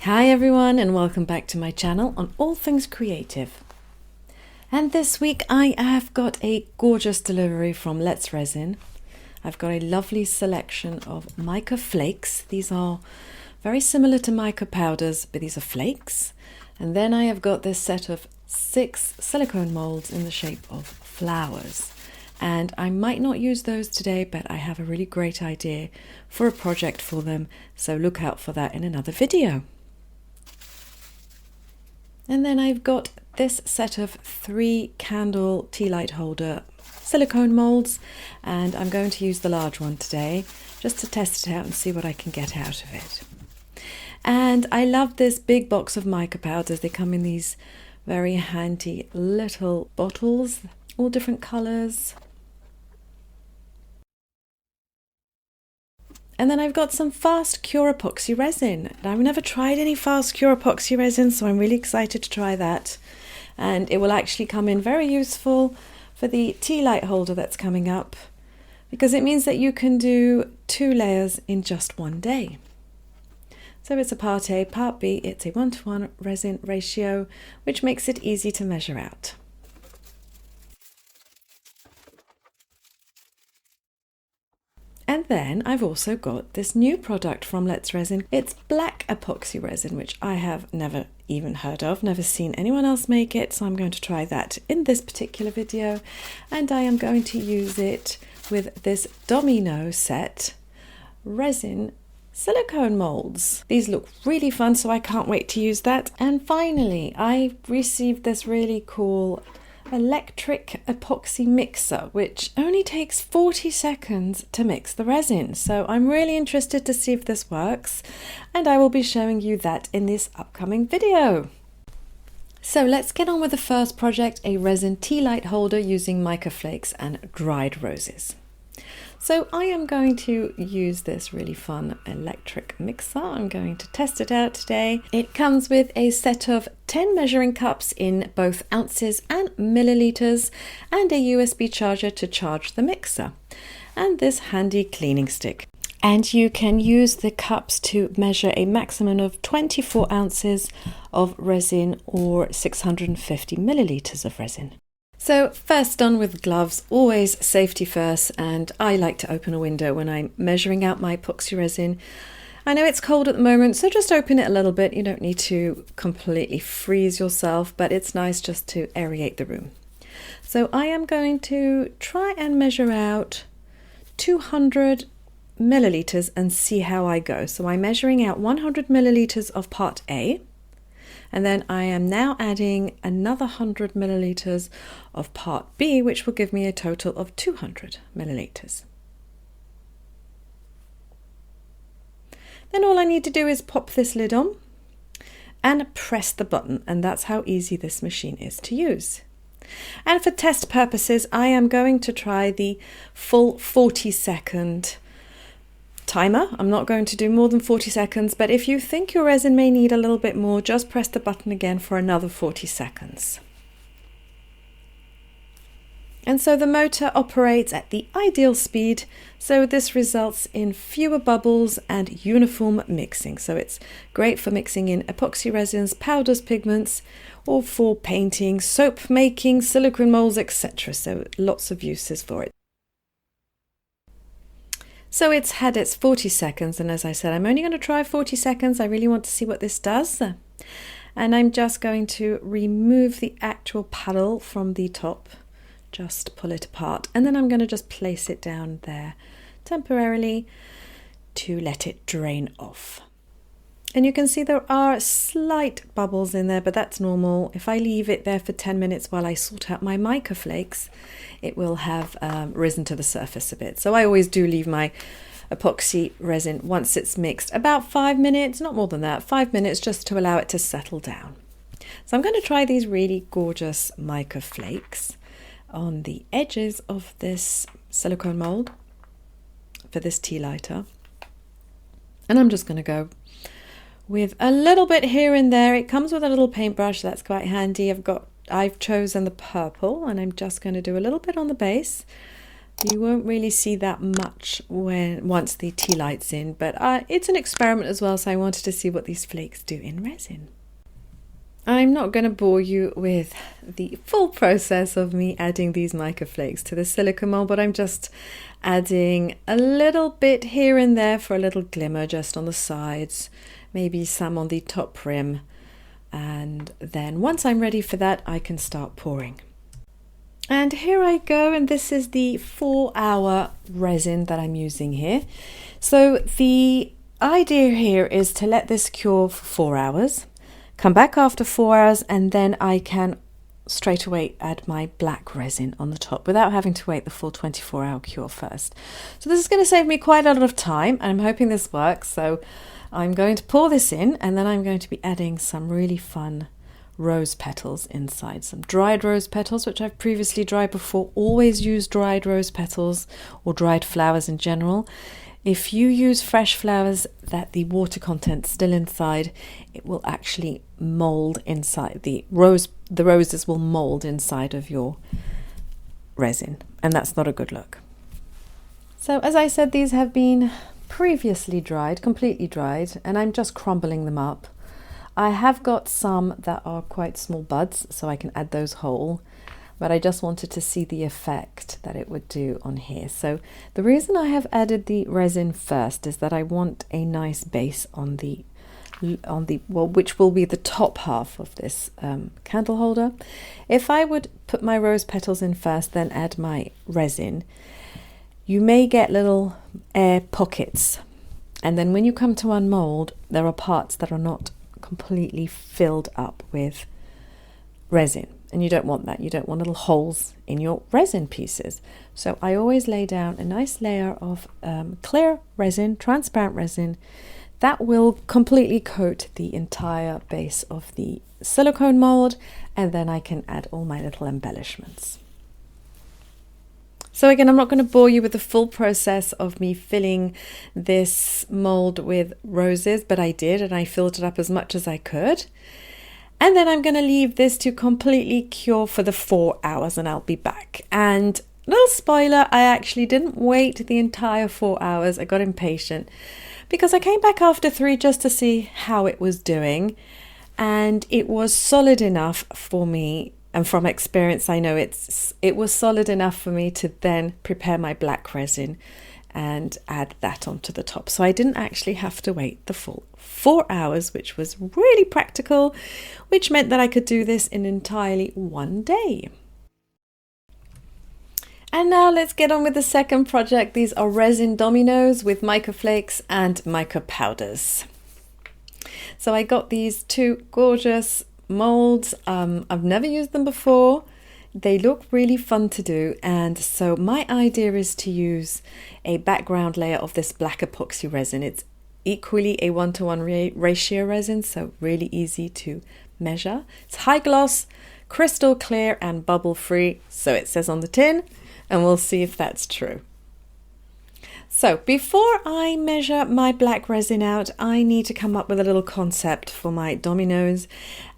Hi everyone, and welcome back to my channel on all things creative. And this week I have got a gorgeous delivery from Let's Resin. I've got a lovely selection of mica flakes. These are very similar to mica powders, but these are flakes. And then I have got this set of 6 silicone molds in the shape of flowers. And I might not use those today, but I have a really great idea for a project for them, so look out for that in another video. And then I've got this set of 3 candle tea light holder silicone molds, and I'm going to use the large one today just to test it out and see what I can get out of it. And I love this big box of mica powders. They come in these very handy little bottles, all different colors. And then I've got some Fast Cure Epoxy Resin. I've never tried any Fast Cure Epoxy Resin, so I'm really excited to try that. And it will actually come in very useful for the tea light holder that's coming up, because it means that you can do 2 layers in just one day. So it's a part A, part B, it's a 1:1 resin ratio, which makes it easy to measure out. And then I've also got this new product from Let's Resin. It's black epoxy resin, which I have never even heard of, never seen anyone else make it. So I'm going to try that in this particular video. And I am going to use it with this domino set resin silicone molds. These look really fun, so I can't wait to use that. And finally, I received this really cool electric epoxy mixer, which only takes 40 seconds to mix the resin. So I'm really interested to see if this works, and I will be showing you that in this upcoming video. So let's get on with the first project, a resin tea light holder using mica flakes and dried roses. So I am going to use this really fun electric mixer. I'm going to test it out today. It comes with a set of 10 measuring cups in both ounces and milliliters, and a USB charger to charge the mixer, and this handy cleaning stick. And you can use the cups to measure a maximum of 24 ounces of resin or 650 milliliters of resin. So first done with gloves, always safety first, and I like to open a window when I'm measuring out my epoxy resin. I know it's cold at the moment, so just open it a little bit. You don't need to completely freeze yourself, but it's nice just to aerate the room. So I am going to try and measure out 200 milliliters and see how I go. So I'm measuring out 100 milliliters of part A. And then I am now adding another 100 milliliters of part B, which will give me a total of 200 milliliters. Then all I need to do is pop this lid on and press the button, and that's how easy this machine is to use. And for test purposes, I am going to try the full 40-second timer. I'm not going to do more than 40 seconds, but if you think your resin may need a little bit more, just press the button again for another 40 seconds. And so the motor operates at the ideal speed, so this results in fewer bubbles and uniform mixing. So it's great for mixing in epoxy resins, powders, pigments, or for painting, soap making, silicone molds, etc. So lots of uses for it. So it's had its 40 seconds, and as I said, I'm only going to try 40 seconds. I really want to see what this does. And I'm just going to remove the actual paddle from the top, just pull it apart, and then I'm going to just place it down there temporarily to let it drain off. And you can see there are slight bubbles in there, but that's normal. If I leave it there for 10 minutes while I sort out my mica flakes, it will have risen to the surface a bit. So I always do leave my epoxy resin, once it's mixed, about 5 minutes, not more than that, 5 minutes, just to allow it to settle down. So I'm going to try these really gorgeous mica flakes on the edges of this silicone mold for this tea lighter. And I'm just going to go with a little bit here and there. It comes with a little paintbrush, that's quite handy. I've chosen the purple, and I'm just going to do a little bit on the base, You won't really see that much once the tea light's in, but it's an experiment as well, so I wanted to see what these flakes do in resin. I'm not going to bore you with the full process of me adding these mica flakes to the silicone mold, but I'm just adding a little bit here and there for a little glimmer just on the sides, maybe some on the top rim, and then once I'm ready for that I can start pouring. And here I go, and this is the 4-hour resin that I'm using here. So the idea here is to let this cure for 4 hours, come back after 4 hours, and then I can straight away add my black resin on the top without having to wait the full 24-hour cure first. So this is going to save me quite a lot of time, and I'm hoping this works. So I'm going to pour this in, and then I'm going to be adding some really fun rose petals inside, some dried rose petals which I've previously dried before. Always use dried rose petals or dried flowers in general. If you use fresh flowers that the water content's still inside, it will actually mold inside. The roses will mold inside of your resin, and that's not a good look. So as I said, these have been previously dried, completely dried, and I'm just crumbling them up. I have got some that are quite small buds, so I can add those whole, but I just wanted to see the effect that it would do on here. So the reason I have added the resin first is that I want a nice base on the which will be the top half of this candle holder. If I would put my rose petals in first, then add my resin, you may get little air pockets, and then when you come to unmold, there are parts that are not completely filled up with resin, and you don't want that. You don't want little holes in your resin pieces. So I always lay down a nice layer of clear resin, transparent resin, that will completely coat the entire base of the silicone mold, and then I can add all my little embellishments. So again, I'm not going to bore you with the full process of me filling this mold with roses, but I did, and I filled it up as much as I could. And then I'm going to leave this to completely cure for the 4 hours, and I'll be back. And little spoiler, I actually didn't wait the entire 4 hours. I got impatient because I came back after 3 just to see how it was doing, and it was solid enough for me. And from experience, I know it was solid enough for me to then prepare my black resin and add that onto the top. So I didn't actually have to wait the full 4 hours, which was really practical, which meant that I could do this in entirely one day. And now let's get on with the second project. These are resin dominoes with mica flakes and mica powders. So I got these 2 gorgeous molds. I've never used them before. They look really fun to do, and so my idea is to use a background layer of this black epoxy resin. It's equally a 1-to-1 ratio resin, so really easy to measure. It's high gloss, crystal clear and bubble free, so it says on the tin, and we'll see if that's true. So before I measure my black resin out, I need to come up with a little concept for my dominoes.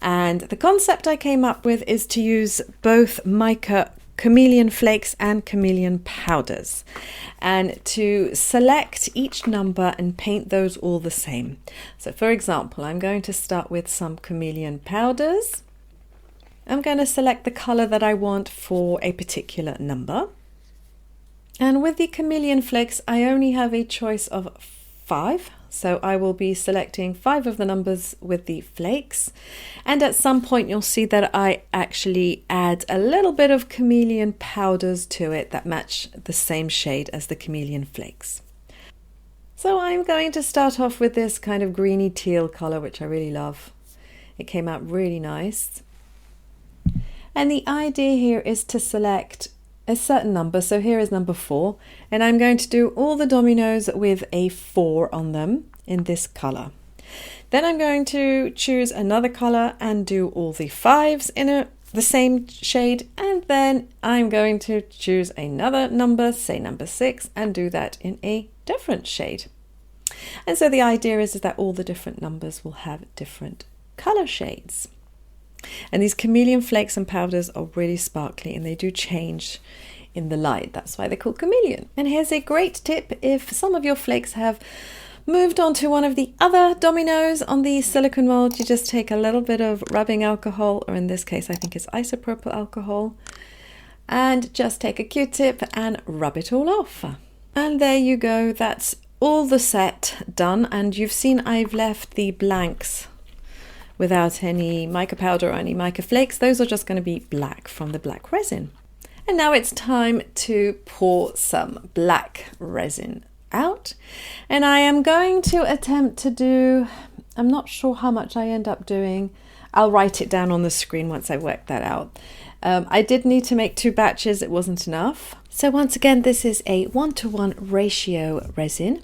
And the concept I came up with is to use both mica chameleon flakes and chameleon powders, and to select each number and paint those all the same. So for example, I'm going to start with some chameleon powders. I'm going to select the color that I want for a particular number. And with the chameleon flakes, I only have a choice of 5. So I will be selecting 5 of the numbers with the flakes. And at some point you'll see that I actually add a little bit of chameleon powders to it that match the same shade as the chameleon flakes. So I'm going to start off with this kind of greeny teal color, which I really love. It came out really nice. And the idea here is to select a certain number. So here is number 4, and I'm going to do all the dominoes with a 4 on them in this color. Then I'm going to choose another color and do all the 5s in the same shade, and then I'm going to choose another number, say number 6, and do that in a different shade. And so the idea is that all the different numbers will have different color shades. And these chameleon flakes and powders are really sparkly, and they do change in the light. That's why they're called chameleon. And here's a great tip: if some of your flakes have moved on to one of the other dominoes on the silicone mold, you just take a little bit of rubbing alcohol, or in this case I think it's isopropyl alcohol, and just take a Q-tip and rub it all off. And there you go, that's all the set done. And you've seen I've left the blanks without any mica powder or any mica flakes. Those are just going to be black from the black resin. And now it's time to pour some black resin out, and I am going to attempt to do, I'm not sure how much I end up doing. I'll write it down on the screen once I work that out. I did need to make 2 batches, it wasn't enough. So once again, this is a 1:1 ratio resin,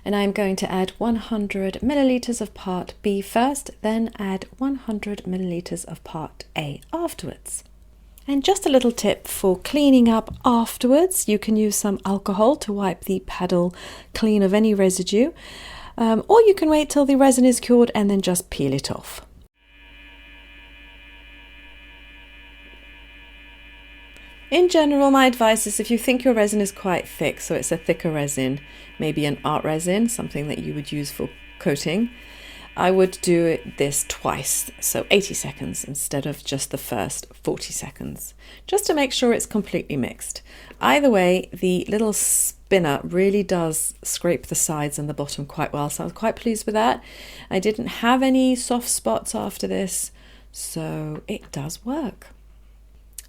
and I'm going to add 100 milliliters of part B first, then add 100 milliliters of part A afterwards. And just a little tip for cleaning up afterwards: you can use some alcohol to wipe the paddle clean of any residue, or you can wait till the resin is cured and then just peel it off. In general, my advice is if you think your resin is quite thick, so it's a thicker resin, maybe an art resin, something that you would use for coating, I would do this twice, so 80 seconds instead of just the first 40 seconds, just to make sure it's completely mixed. Either way, the little spinner really does scrape the sides and the bottom quite well, so I was quite pleased with that. I didn't have any soft spots after this, so it does work.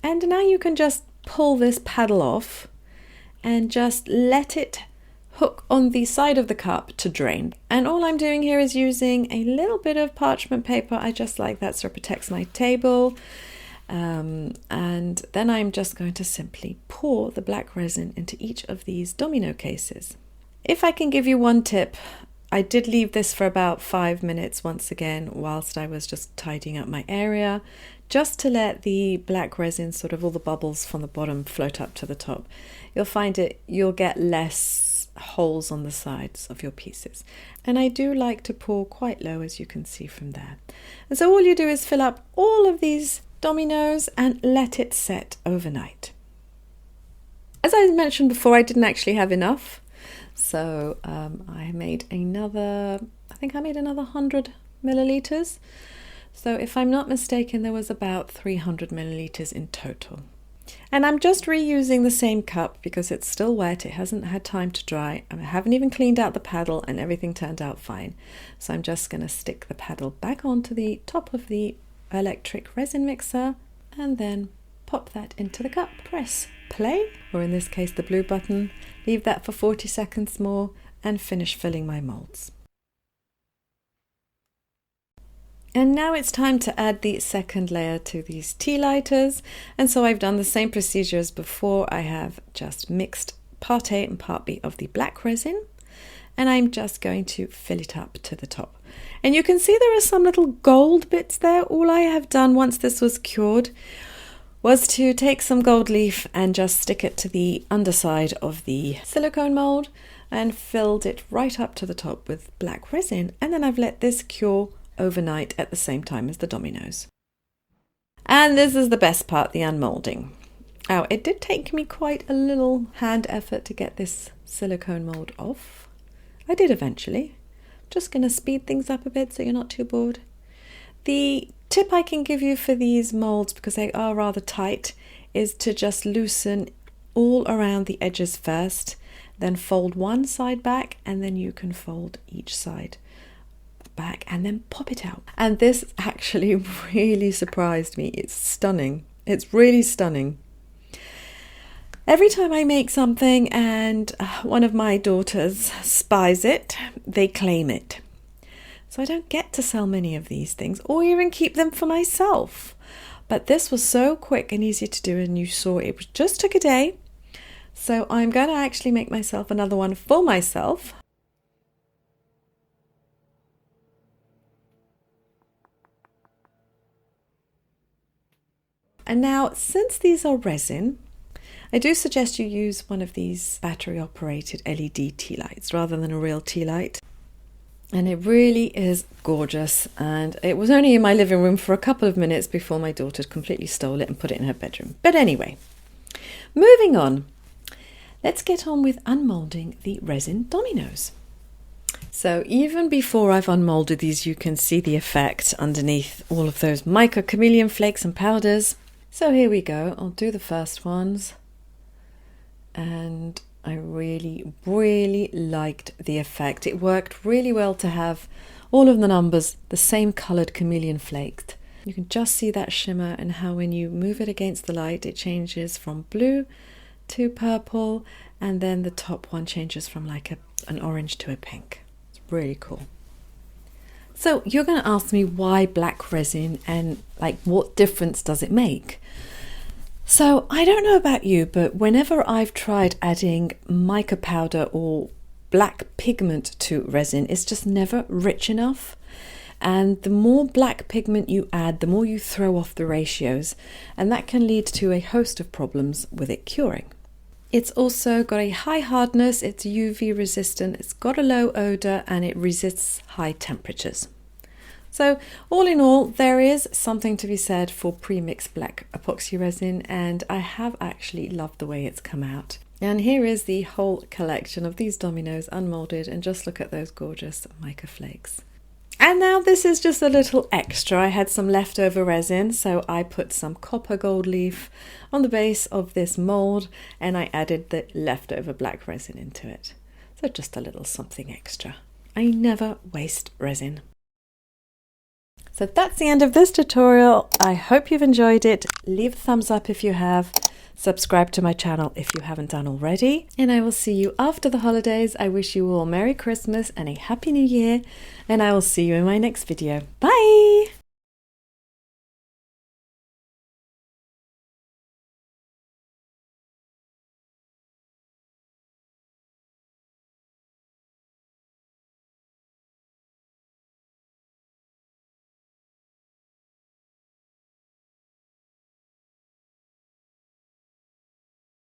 And now you can just pull this paddle off and just let it hook on the side of the cup to drain. And all I'm doing here is using a little bit of parchment paper. I just like that so it protects my table. And then I'm just going to simply pour the black resin into each of these domino cases. If I can give you one tip, I did leave this for about 5 minutes once again whilst I was just tidying up my area, just to let the black resin, sort of all the bubbles from the bottom, float up to the top. You'll find you'll get less holes on the sides of your pieces. And I do like to pour quite low, as you can see from there. And so all you do is fill up all of these dominoes and let it set overnight. As I mentioned before, I didn't actually have enough, so I made another, I think I made another 100 milliliters. So if I'm not mistaken, there was about 300 milliliters in total. And I'm just reusing the same cup because it's still wet, it hasn't had time to dry, I haven't even cleaned out the paddle, and everything turned out fine. So I'm just going to stick the paddle back onto the top of the electric resin mixer and then pop that into the cup. Press play, or in this case the blue button, leave that for 40 seconds more and finish filling my molds. And now it's time to add the second layer to these tea lighters. And so I've done the same procedure as before. I have just mixed part A and part B of the black resin, and I'm just going to fill it up to the top. And you can see there are some little gold bits there. All I have done once this was cured was to take some gold leaf and just stick it to the underside of the silicone mold and filled it right up to the top with black resin. And then I've let this cure overnight at the same time as the dominoes. And this is the best part, the unmolding. Now, it did take me quite a little hand effort to get this silicone mold off. I did eventually. Just going to speed things up a bit so you're not too bored. The tip I can give you for these molds, because they are rather tight, is to just loosen all around the edges first, then fold one side back, and then you can fold each side back and then pop it out. And this actually really surprised me. It's stunning. It's really stunning. Every time I make something and one of my daughters spies it, they claim it. So I don't get to sell many of these things or even keep them for myself. But this was so quick and easy to do, and you saw it just took a day. So I'm going to actually make myself another one for myself. And now, since these are resin, I do suggest you use one of these battery-operated LED tea lights rather than a real tea light. And it really is gorgeous. And it was only in my living room for a couple of minutes before my daughter completely stole it and put it in her bedroom. But anyway, moving on. Let's get on with unmolding the resin dominoes. So even before I've unmolded these, you can see the effect underneath all of those mica chameleon flakes and powders. So here we go. I'll do the first ones. And I really, really liked the effect. It worked really well to have all of the numbers the same coloured chameleon flaked. You can just see that shimmer and how when you move it against the light, it changes from blue to purple, and then the top one changes from like an orange to a pink. It's really cool. So you're going to ask me why black resin and like what difference does it make? So I don't know about you, but whenever I've tried adding mica powder or black pigment to resin, it's just never rich enough. And the more black pigment you add, the more you throw off the ratios, and that can lead to a host of problems with it curing. It's also got a high hardness, it's UV resistant, it's got a low odor, and it resists high temperatures. So all in all, there is something to be said for pre-mixed black epoxy resin, and I have actually loved the way it's come out. And here is the whole collection of these dominoes unmolded, and just look at those gorgeous mica flakes. And now this is just a little extra. I had some leftover resin, so I put some copper gold leaf on the base of this mold, and I added the leftover black resin into it. So just a little something extra. I never waste resin. So that's the end of this tutorial. I hope you've enjoyed it. Leave a thumbs up if you have. Subscribe to my channel if you haven't done already. And I will see you after the holidays. I wish you all Merry Christmas and a Happy New Year. And I will see you in my next video. Bye!